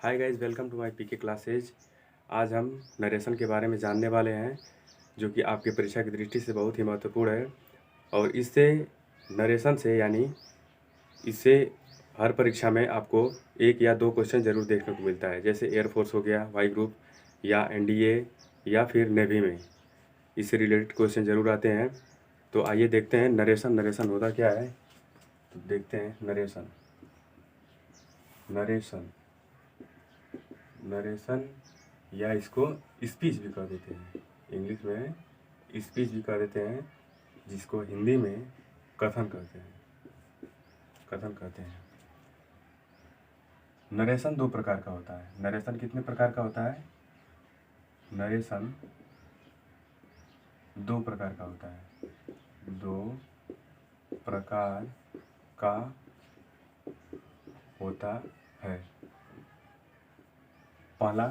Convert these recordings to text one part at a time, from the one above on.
Hi guys, welcome to my PK classes. आज हम narration के बारे में जानने वाले हैं, जो कि आपके परीक्षा की दृष्टि से बहुत ही महत्वपूर्ण है। और इससे नरेशन से यानी इससे हर परीक्षा में आपको एक या दो क्वेश्चन ज़रूर देखने को मिलता है, जैसे एयरफोर्स हो गया, वाई ग्रुप या एनडीए या फिर नेवी में इससे रिलेटेड क्वेश्चन ज़रूर आते हैं। तो आइए देखते हैं नरेशन होता क्या है। तो देखते हैं नरेशन या इसको स्पीच भी कह देते हैं, इंग्लिश में स्पीच भी कह देते हैं, जिसको हिंदी में कथन कहते हैं। नरेशन दो प्रकार का होता है। नरेशन कितने प्रकार का होता है? नरेशन दो प्रकार का होता है। दो प्रकार का होता है। पहला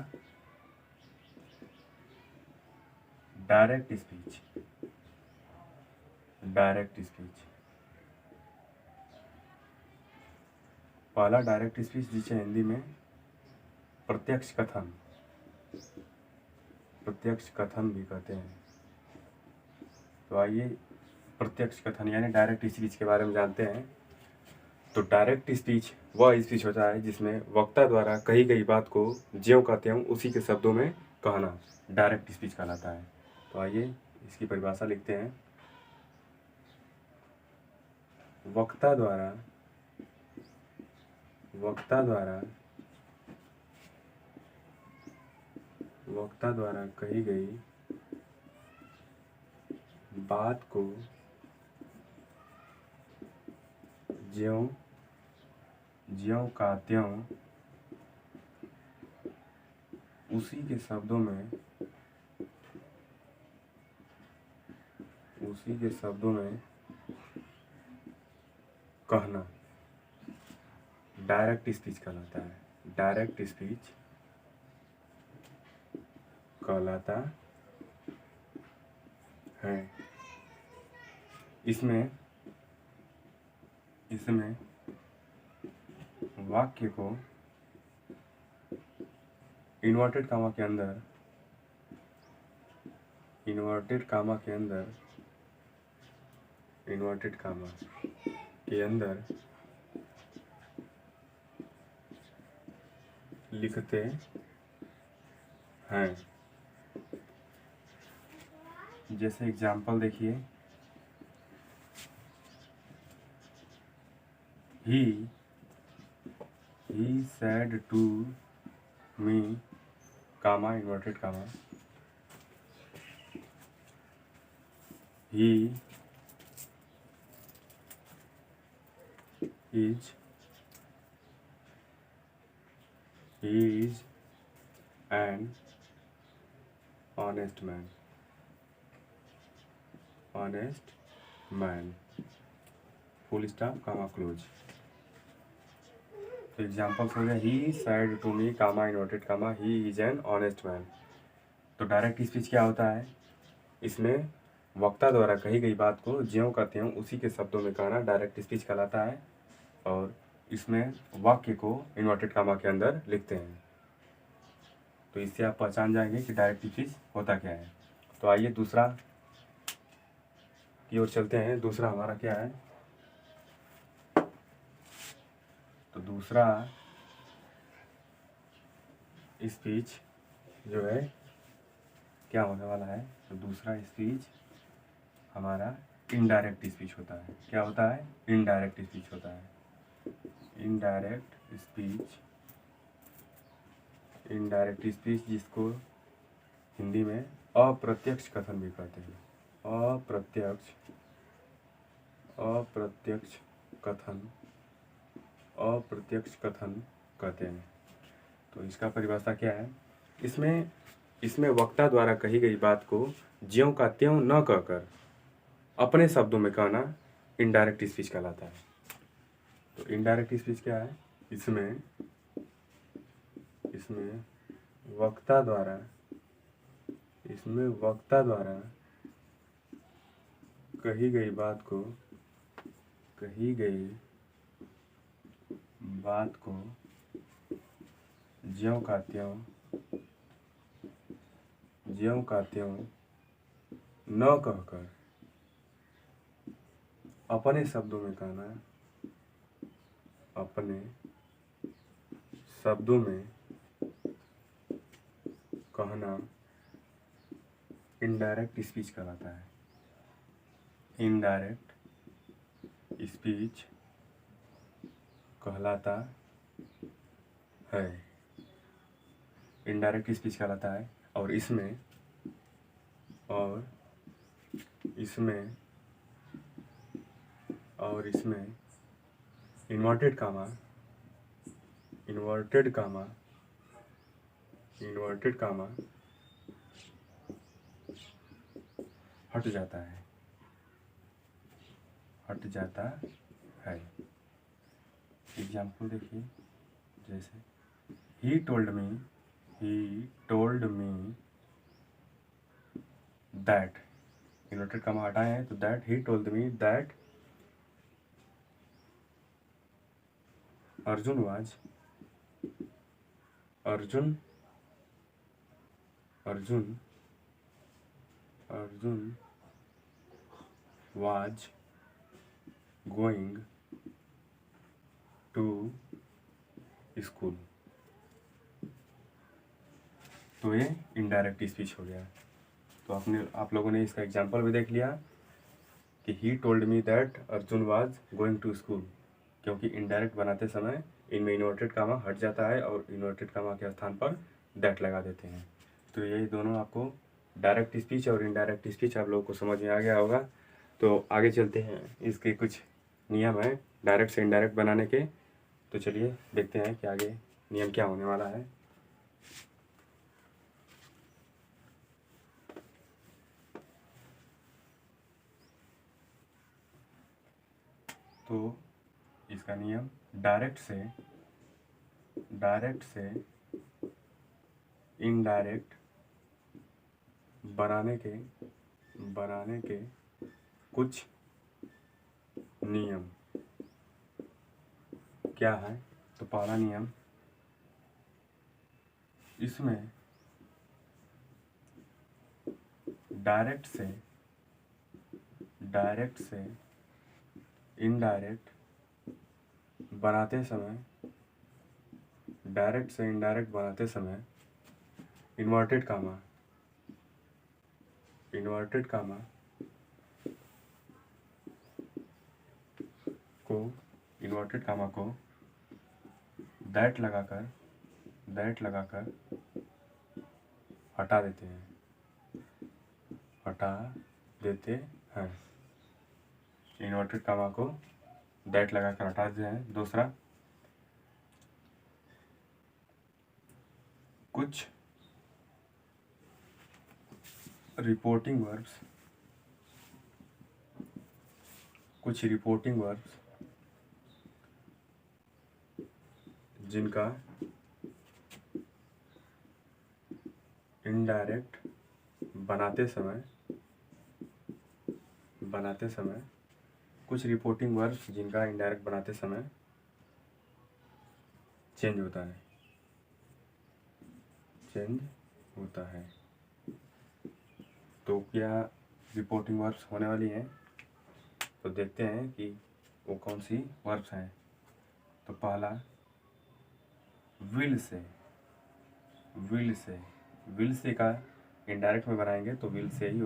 डायरेक्ट स्पीच। पहला डायरेक्ट स्पीच, जिसे हिंदी में प्रत्यक्ष कथन भी कहते हैं। तो आइए प्रत्यक्ष कथन यानी डायरेक्ट स्पीच के बारे में जानते हैं। तो डायरेक्ट स्पीच वह स्पीच होता है जिसमें वक्ता द्वारा कही गई बात को ज्यों का त्यों उसी के शब्दों में कहना डायरेक्ट स्पीच कहलाता है। तो आइए इसकी परिभाषा लिखते हैं। वक्ता द्वारा कही गई बात को ज्यों का त्यों उसी के शब्दों में कहना डायरेक्ट स्पीच कहलाता है। डायरेक्ट स्पीच कहलाता है। इसमें वाक्य को इन्वर्टेड कामा के अंदर लिखते हैं। जैसे एग्जाम्पल देखिए, he said to me, comma inverted comma, he is an honest man, full stop, comma close। तो एग्जाम्पल हो गया, he said to me, comma inverted comma, he is an honest man. तो डायरेक्ट स्पीच क्या होता है? इसमें वक्ता द्वारा कही गई बात को ज्यों का त्यों उसी के शब्दों में कहना डायरेक्ट स्पीच कहलाता है। और इसमें वाक्य को इन्वर्टेड कामा के अंदर लिखते हैं। तो इससे आप पहचान जाएंगे कि डायरेक्ट स्पीच होता क्या है। तो आइए दूसरा की ओर चलते हैं। दूसरा हमारा क्या है? तो दूसरा स्पीच जो है क्या होने वाला है? तो दूसरा स्पीच हमारा इनडायरेक्ट स्पीच होता है। क्या होता है? इनडायरेक्ट स्पीच होता है। इनडायरेक्ट स्पीच जिसको हिंदी में अप्रत्यक्ष कथन भी कहते हैं। अप्रत्यक्ष कथन कहते हैं। तो इसका परिभाषा क्या है? इसमें वक्ता द्वारा कही गई बात को ज्यों का त्यों न कहकर अपने शब्दों में कहना इनडायरेक्ट स्पीच कहलाता है। तो इनडायरेक्ट स्पीच क्या है? इसमें वक्ता द्वारा कही गई बात को ज्यों का त्यों न कहकर अपने शब्दों में कहना, अपने शब्दों में कहना इनडायरेक्ट स्पीच कहलाता है। इनडायरेक्ट स्पीच कहलाता है। इनडायरेक्ट स्पीच कहलाता है। और इसमें इन्वर्टेड कामा हट जाता है। एग्जाम्पल देखिए, जैसे he told me that, inverted comma हटाए हैं तो that, he told me that Arjun was going to school। तो ये इनडायरेक्ट स्पीच हो गया। तो आप लोगों ने इसका एग्जाम्पल भी देख लिया कि he told me that Arjun was going to school, क्योंकि इनडायरेक्ट बनाते समय इनमें इन्वर्टेड कामा हट जाता है और इन्वर्टेड कामा के स्थान पर दैट लगा देते हैं। तो यही दोनों आपको डायरेक्ट स्पीच और इनडायरेक्ट स्पीच आप लोगों को समझ में आ गया होगा। तो आगे चलते हैं, इसके कुछ नियम हैं डायरेक्ट से इनडायरेक्ट बनाने के। तो चलिए देखते हैं कि आगे नियम क्या होने वाला है। तो इसका नियम डायरेक्ट से इनडायरेक्ट बनाने के कुछ नियम क्या है। तो पहला नियम, इसमें डायरेक्ट से इनडायरेक्ट बनाते समय इन्वर्टेड कामा को दैट लगाकर हटा देते हैं। इन्वर्टेड कामा को दैट लगाकर हटा देते हैं। दूसरा, कुछ रिपोर्टिंग वर्ब्स जिनका इनडायरेक्ट बनाते समय कुछ रिपोर्टिंग वर्ब्स जिनका इनडायरेक्ट बनाते समय चेंज होता है। तो क्या रिपोर्टिंग वर्ब्स होने वाली हैं, तो देखते हैं कि वो कौन सी वर्ब्स हैं। तो पहला, विल से का इनडायरेक्ट में बनाएंगे तो विल से ही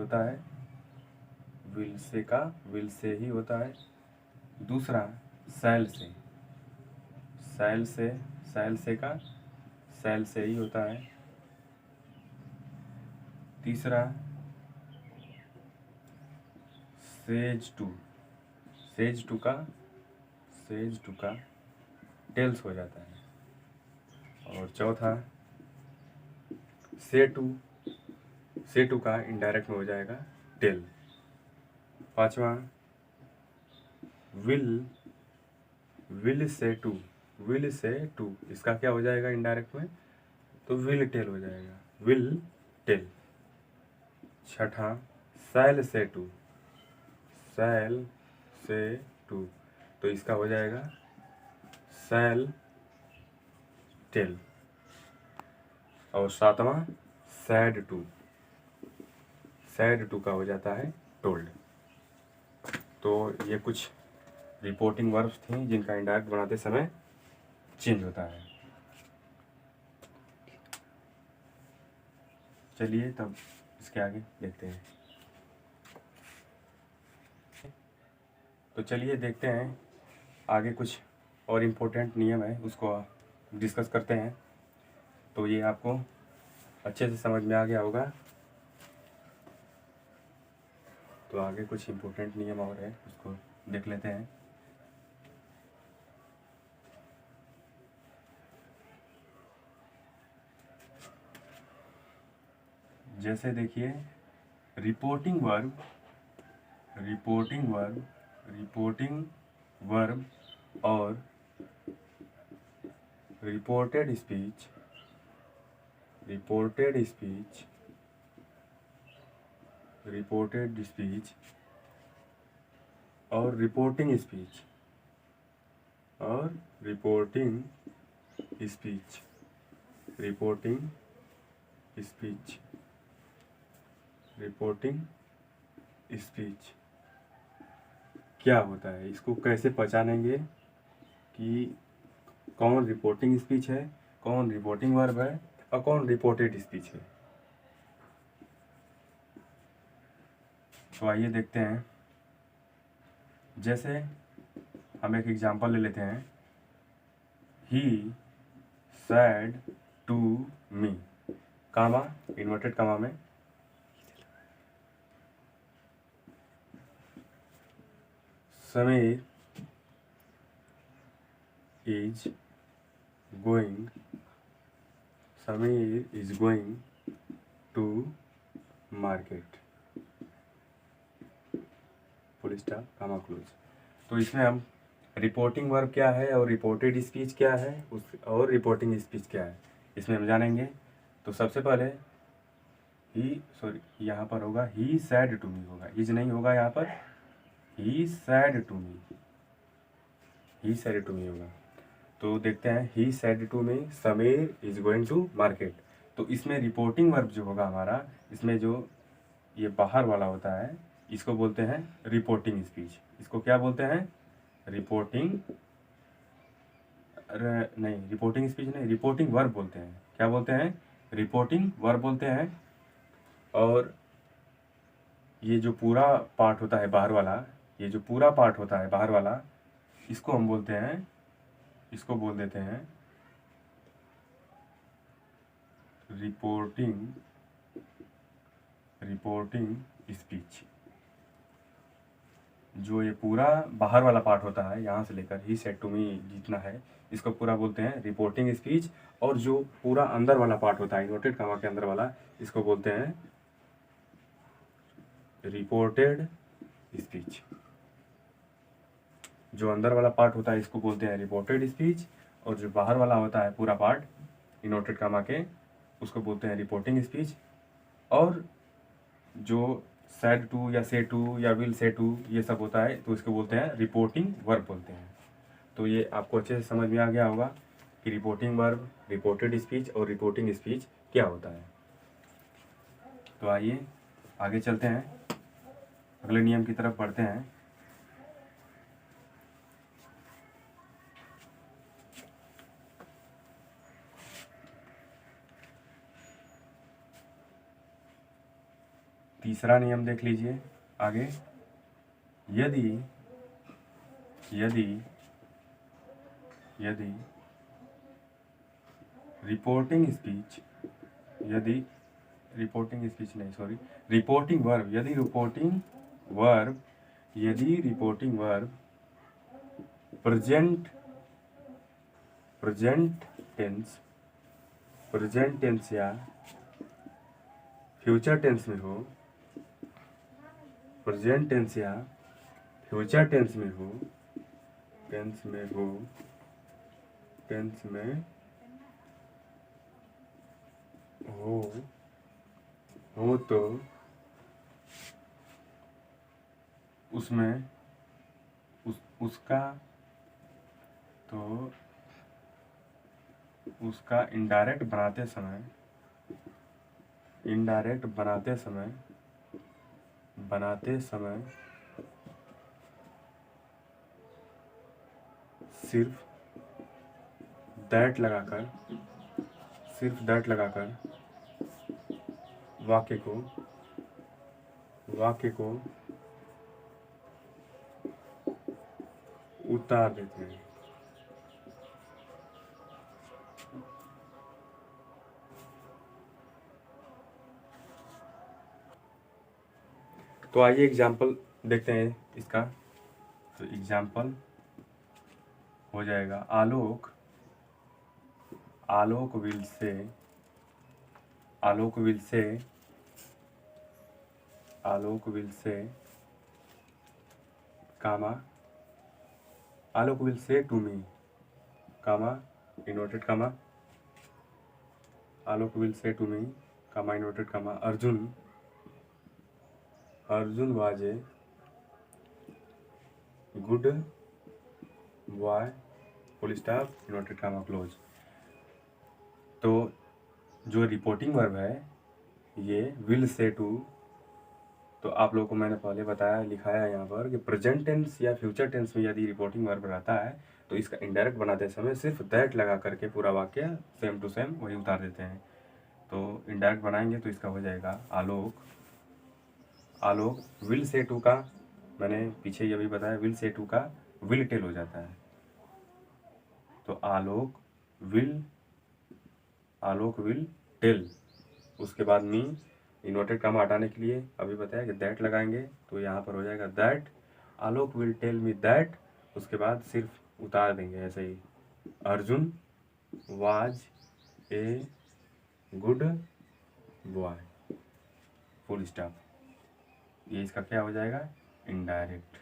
होता है। दूसरा, सैल से ही होता है। तीसरा, सेज टू का टेल्स हो जाता है। और चौथा, से टू का इनडायरेक्ट में हो जाएगा टेल। पांचवा, विल से टू इसका क्या हो जाएगा इनडायरेक्ट में, तो विल टेल हो जाएगा, विल टेल। छठा, सैल से टू तो इसका हो जाएगा सैल टेल। और सातवां सैड टू, सैड टू का हो जाता है टोल्ड। तो ये कुछ रिपोर्टिंग वर्ब्स थी जिनका इंडायरेक्ट बनाते समय चेंज होता है। चलिए तब इसके आगे देखते हैं। तो चलिए देखते हैं आगे कुछ और इम्पोर्टेंट नियम है उसको डिस्कस करते हैं। तो ये आपको अच्छे से समझ में आ गया होगा। तो आगे कुछ इम्पोर्टेंट नियम और है उसको देख लेते हैं। जैसे देखिए reporting verb, reporting verb, reporting verb और reported speech, reported speech, reported speech और रिपोर्टिंग स्पीच, और reporting speech, reporting speech, reporting speech क्या होता है, इसको कैसे पहचानेंगे कि कौन रिपोर्टिंग स्पीच है, कौन रिपोर्टिंग वर्ब है और कौन रिपोर्टेड स्पीच है। तो आइए देखते हैं। जैसे हम एक एग्जांपल ले लेते हैं, he said to me, comma inverted comma में, Sameer is going, Sameer is going to market, full stop comma close. तो इसमें हम रिपोर्टिंग वर्ब क्या है और रिपोर्टेड स्पीच क्या है और रिपोर्टिंग स्पीच क्या है इसमें हम जानेंगे। तो सबसे पहले यहाँ पर होगा ही सैड टू मी, होगा इज नहीं होगा यहाँ पर, he said to me, he said to me होगा। तो देखते हैं, he said to me Sameer is going to market. तो इसमें रिपोर्टिंग वर्ब जो होगा हमारा, इसमें जो ये बाहर वाला होता है इसको बोलते हैं रिपोर्टिंग स्पीच। इसको क्या बोलते हैं, रिपोर्टिंग नहीं, रिपोर्टिंग स्पीच नहीं, रिपोर्टिंग वर्ब बोलते हैं। क्या बोलते हैं, रिपोर्टिंग वर्ब बोलते हैं। और ये जो पूरा पार्ट होता है बाहर वाला, ये जो पूरा पार्ट होता है बाहर वाला, इसको हम बोलते हैं, इसको बोल देते हैं रिपोर्टिंग, रिपोर्टिंग स्पीच। जो ये पूरा बाहर वाला पार्ट होता है यहाँ से लेकर ही सेड टू मी जितना है, इसको पूरा बोलते हैं रिपोर्टिंग स्पीच। और जो पूरा अंदर वाला पार्ट होता है इन्वर्टेड कामा के अंदर वाला, इसको बोलते हैं रिपोर्टेड स्पीच। जो अंदर वाला पार्ट होता है इसको बोलते हैं रिपोर्टेड स्पीच, और जो बाहर वाला होता है पूरा पार्ट इन्वर्टेड कामा के, उसको बोलते हैं रिपोर्टिंग स्पीच। और जो सैड टू या से टू या विल से टू ये सब होता है तो इसको बोलते हैं रिपोर्टिंग वर्ब बोलते हैं। तो ये आपको अच्छे से समझ में आ गया होगा कि रिपोर्टिंग वर्ब, रिपोर्टेड स्पीच और रिपोर्टिंग स्पीच क्या होता है। तो आइए आगे चलते हैं, अगले नियम की तरफ बढ़ते हैं। तीसरा नियम देख लीजिए आगे, यदि यदि यदि रिपोर्टिंग स्पीच, यदि रिपोर्टिंग स्पीच नहीं सॉरी रिपोर्टिंग वर्ब, यदि रिपोर्टिंग वर्ब, यदि reporting verb present, present tense, present tense या फ्यूचर टेंस में हो, प्रेजेंट टेंस या फ्यूचर टेंस में हो, टेंस में हो, टेंस में हो तो उसमें उसका इनडायरेक्ट बनाते समय, इनडायरेक्ट बनाते समय सिर्फ दैट लगाकर वाक्य को उतार देते हैं। तो आइए एग्जाम्पल देखते हैं इसका। तो एग्जाम्पल हो जाएगा Alok will say to me inverted comma Alok will say to me inverted comma Arjun was a good boy full stop inverted comma close. तो जो रिपोर्टिंग वर्ब है ये विल से टू, तो आप लोगों को मैंने पहले बताया लिखाया यहाँ पर कि प्रेजेंट टेंस या फ्यूचर टेंस में यदि रिपोर्टिंग वर्ब रहता है तो इसका इनडायरेक्ट बनाते समय सिर्फ दैट लगा करके पूरा वाक्य सेम टू सेम वही उतार देते हैं। तो इनडायरेक्ट बनाएंगे तो इसका हो जाएगा आलोक विल से टू का, मैंने पीछे ये भी बताया, विल से टू का विल टेल हो जाता है। तो आलोक विल टेल, उसके बाद मी इन्वर्टेड कामा हटाने के लिए अभी बताया कि दैट लगाएंगे, तो यहाँ पर हो जाएगा that Alok will tell me that, उसके बाद सिर्फ उतार देंगे ऐसे ही, Arjun was a good boy full stop. ये इसका क्या हो जाएगा, इनडायरेक्ट।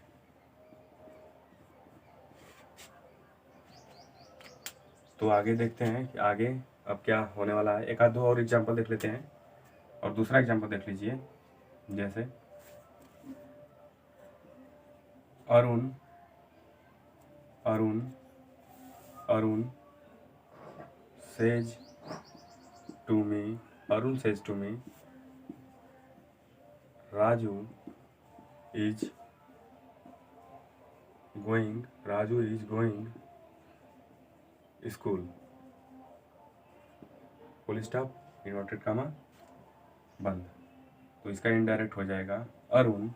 तो आगे देखते हैं कि आगे अब क्या होने वाला है। एक आध दो और एग्जाम्पल देख लेते हैं और दूसरा एग्जाम्पल देख लीजिए। जैसे Arun says to me Raju is going school full stop inverted comma बंद। तो इसका इनडायरेक्ट हो जाएगा अरुण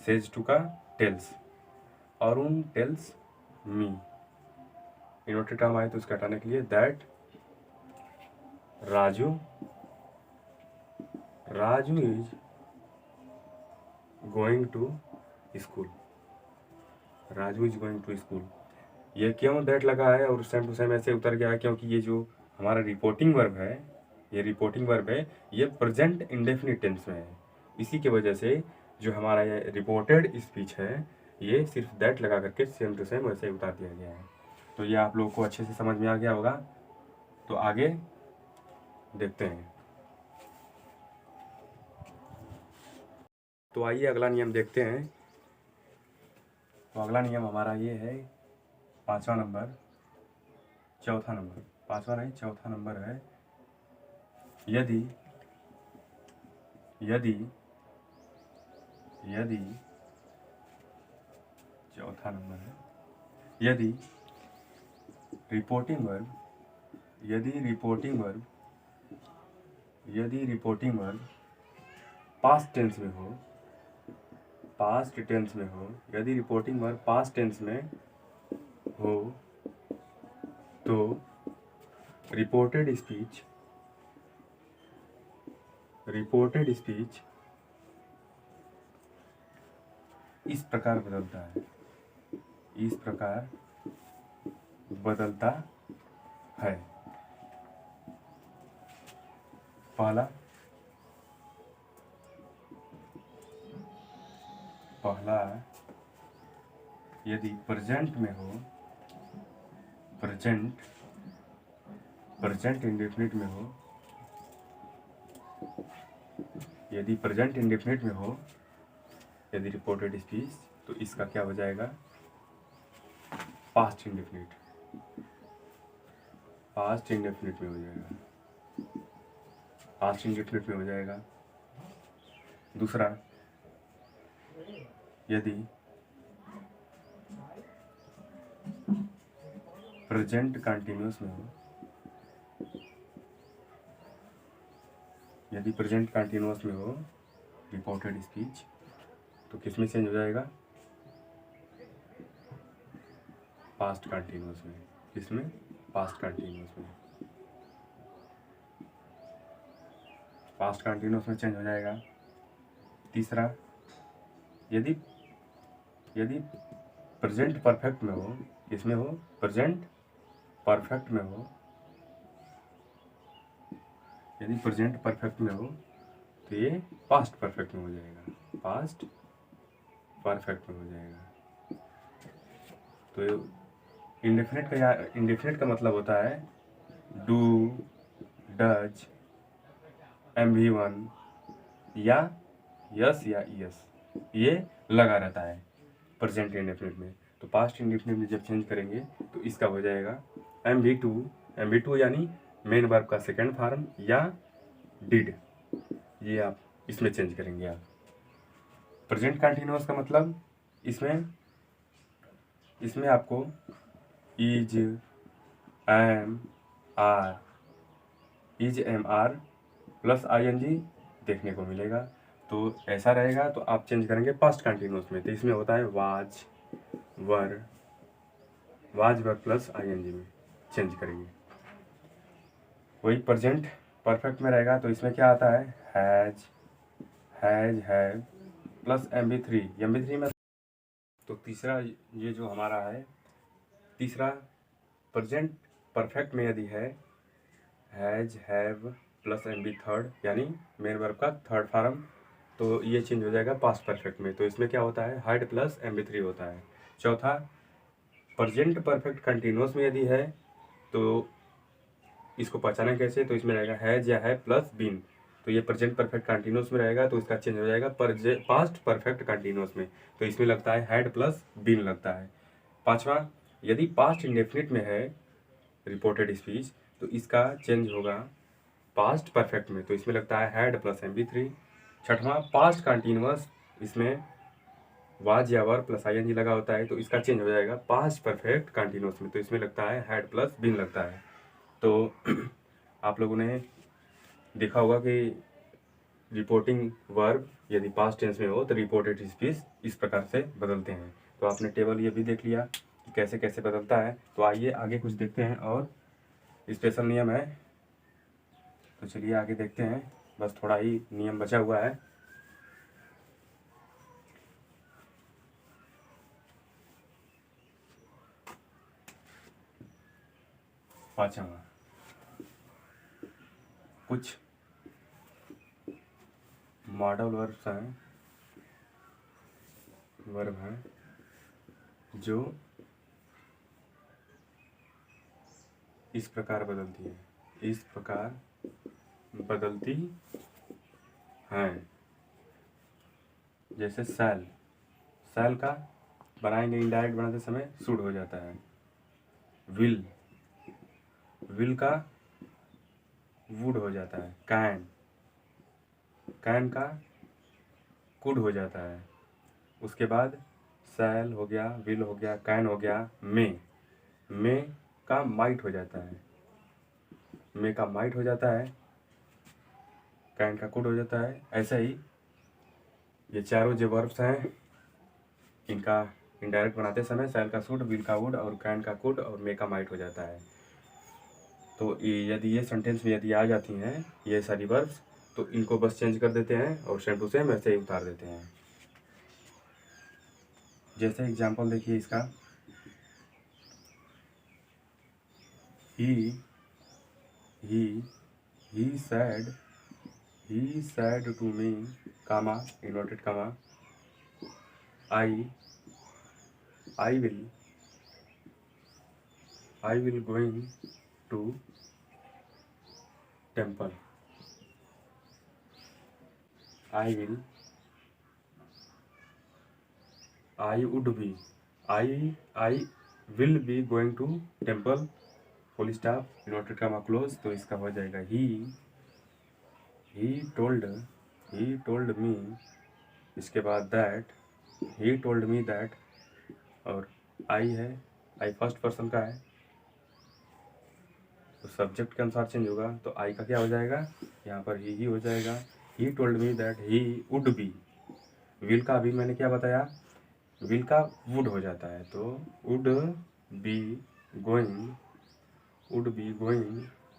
सेज टू का tells, Arun tells me, inverted comma है तो इसका हटाने के लिए that Raju is going to school, Raju is going to school. ये क्यों दैट लगा है और सेम टू सेम ऐसे उतर गया है, क्योंकि ये जो हमारा रिपोर्टिंग वर्ब है ये प्रेजेंट इंडेफिनिट टेंस में है। इसी की वजह से जो हमारा ये रिपोर्टेड स्पीच है ये सिर्फ दैट लगा करके सेम टू सेम वैसे ही उतार दिया गया है। तो ये आप लोगों को अच्छे से समझ में आ गया होगा। तो आगे देखते हैं। तो आइए अगला नियम देखते हैं। तो अगला नियम हमारा ये है चौथा नंबर है यदि रिपोर्टिंग वर्ब पास्ट टेंस में हो, यदि रिपोर्टिंग वर्ब पास्ट टेंस में हो तो रिपोर्टेड स्पीच इस प्रकार बदलता है। पहला यदि प्रेजेंट में हो, प्रेजेंट इंडेफिनिट में हो, यदि रिपोर्टेड स्पीच तो इसका क्या हो जाएगा, पास्ट इंडेफिनिट में हो जाएगा। पास्ट इंडेफिनिट में हो जाएगा। दूसरा, यदि प्रेजेंट कंटिन्यूस में हो, यदि प्रेजेंट कंटिन्यूस में हो रिपोर्टेड स्पीच, तो किस में चेंज हो जाएगा? पास्ट कंटिन्यूस में। किसमें? पास्ट कंटिन्यूस में। पास्ट कंटिन्यूस में चेंज हो जाएगा। तीसरा, यदि प्रेजेंट परफेक्ट में हो, किसमें हो? प्रेजेंट परफेक्ट में हो, यदि प्रेजेंट परफेक्ट में हो तो ये पास्ट परफेक्ट में हो जाएगा। पास्ट परफेक्ट में हो जाएगा। तो इंडेफिनिट का मतलब होता है डू, डज, MV1 या यस या यस, ये लगा रहता है प्रेजेंट इंडेफिनिट में। तो पास्ट इंडेफिनिट में जब चेंज करेंगे तो इसका हो जाएगा MV2 यानी मेन वर्ब का सेकेंड फॉर्म या डिड, ये आप इसमें चेंज करेंगे आप। प्रेजेंट कंटिन्यूअस का मतलब इसमें आपको is, am, are plus ING देखने को मिलेगा। तो ऐसा रहेगा तो आप चेंज करेंगे पास्ट कंटिन्यूअस में, तो इसमें होता है वाज वर प्लस ING में चेंज करेंगे। वही प्रेजेंट परफेक्ट में रहेगा तो इसमें क्या आता है? हैज, हैव प्लस MV3 में। तो तीसरा ये जो हमारा है, तीसरा प्रेजेंट परफेक्ट में यदि है has, have plus MV third यानी मेन वर्ब का थर्ड फॉर्म, तो ये चेंज हो जाएगा पास्ट परफेक्ट में। तो इसमें क्या होता है? हैड प्लस MV3 होता है। चौथा, प्रेजेंट परफेक्ट कंटिन्यूअस में यदि है तो इसको पहचानें कैसे? तो इसमें रहेगा हैज या है प्लस बीन, तो ये प्रेजेंट परफेक्ट कंटिन्यूअस में रहेगा तो इसका चेंज हो जाएगा पास्ट परफेक्ट कंटिन्यूअस में, तो इसमें लगता है हैड प्लस बीन लगता है। पांचवा, यदि पास्ट इंडेफिनिट में है रिपोर्टेड स्पीच तो इसका चेंज होगा पास्ट परफेक्ट में, तो इसमें लगता है हैड प्लस MV3। छठवां, पास्ट कंटिन्यूअस, इसमें वाज या वर प्लस ING लगा होता है तो इसका चेंज हो जाएगा पास्ट परफेक्ट कंटिन्यूअस में, तो इसमें लगता है हैड प्लस बीन लगता है। तो आप लोगों ने देखा होगा कि रिपोर्टिंग वर्ब यदि पास्ट टेंस में हो तो रिपोर्टेड स्पीच इस प्रकार से बदलते हैं। तो आपने टेबल ये भी देख लिया कि कैसे कैसे बदलता है। तो आइए आगे कुछ देखते हैं और स्पेशल नियम है, तो चलिए आगे देखते हैं। बस थोड़ा ही नियम बचा हुआ है। पांचवा, कुछ मॉडल वर्ब्स हैं जो इस प्रकार बदलती हैं। जैसे सैल का बनाएंगे इनडायरेक्ट बनाते समय शुड हो जाता है। विल का वुड हो जाता है। कैन का कुड हो जाता है। उसके बाद सैल हो गया, विल हो गया, कैन हो गया। मे का माइट हो जाता है। कैन का कुड हो जाता है। ऐसे ही ये चारों जो वर्ब्स हैं इनका इनडायरेक्ट बनाते समय सैल का शुड, विल का वुड और कैन का कुड और मे का माइट हो जाता है। तो यदि ये सेंटेंस में यदि आ जाती हैं ये सारी वर्ब्स तो इनको बस चेंज कर देते हैं और सेम टू सेम ऐसे ही उतार देते हैं। जैसे एग्जांपल देखिए इसका, he said to me, comma, inverted comma, I will going to temple. I will be going to temple, full stop, inverted comma close. तो इसका हो जाएगा ही टोल्ड मी, इसके बाद that, he told me that, और आई है, आई फर्स्ट पर्सन का है तो सब्जेक्ट के अनुसार चेंज होगा, तो आई का क्या हो जाएगा, यहाँ पर ही हो जाएगा। ही told me that he would be, will का अभी मैंने क्या बताया, विल का वुड हो जाता है, तो would be going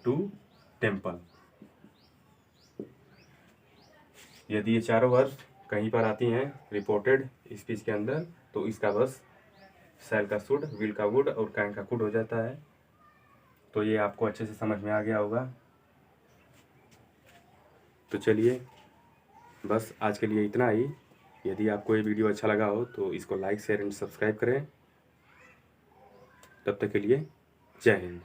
to temple. यदि ये चारों वर्ड कहीं पर आती हैं रिपोर्टेड स्पीच के अंदर, तो इसका बस शैल का शुड, विल का वुड और कैन का कुड हो जाता है। तो ये आपको अच्छे से समझ में आ गया होगा। तो चलिए बस आज के लिए इतना ही। यदि आपको ये वीडियो अच्छा लगा हो तो इसको लाइक शेयर एंड सब्सक्राइब करें। तब तक के लिए जय हिंद।